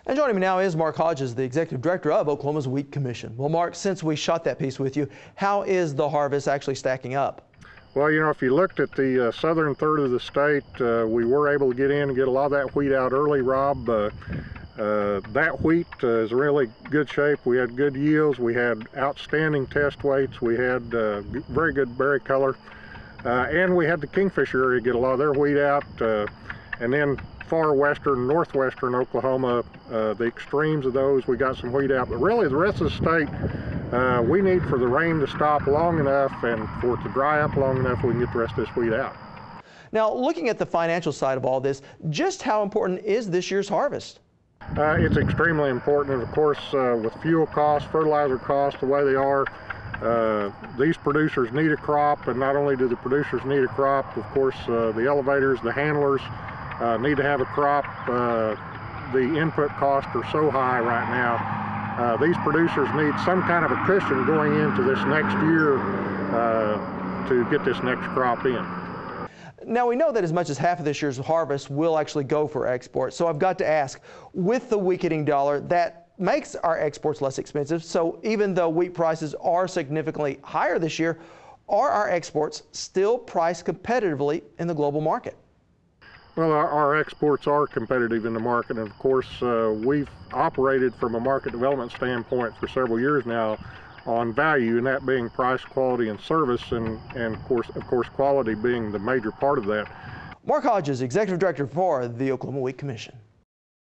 And joining me now is Mark Hodges, the Executive Director of Oklahoma's Wheat Commission. Well, Mark, since we shot that piece with you, how is the harvest actually stacking up? Well, you know, if you looked at the southern third of the state, we were able to get in and get a lot of that wheat out early, Rob. That wheat is in really good shape. We had good yields. We had outstanding test weights. We had very good berry color. And we had the Kingfisher area get a lot of their wheat out. And then far western, northwestern Oklahoma, the extremes of those, we got some wheat out. But really, the rest of the state, we need for the rain to stop long enough and for it to dry up long enough we can get the rest of this wheat out. Now, looking at the financial side of all this, just how important is this year's harvest? It's extremely important, and of course, with fuel costs, fertilizer costs, the way they are, these producers need a crop, and not only do the producers need a crop, of course, the elevators, the handlers need to have a crop. The input costs are so high right now. These producers need some kind of a cushion going into this next year to get this next crop in. Now, we know that as much as half of this year's harvest will actually go for export. So I've got to ask, with the weakening dollar, that makes our exports less expensive. So even though wheat prices are significantly higher this year, are our exports still priced competitively in the global market? Well, our exports are competitive in the market, and of course, we've operated from a market development standpoint for several years now on value, and that being price, quality, and service, and of course, quality being the major part of that. Mark Hodges, Executive Director for the Oklahoma Wheat Commission.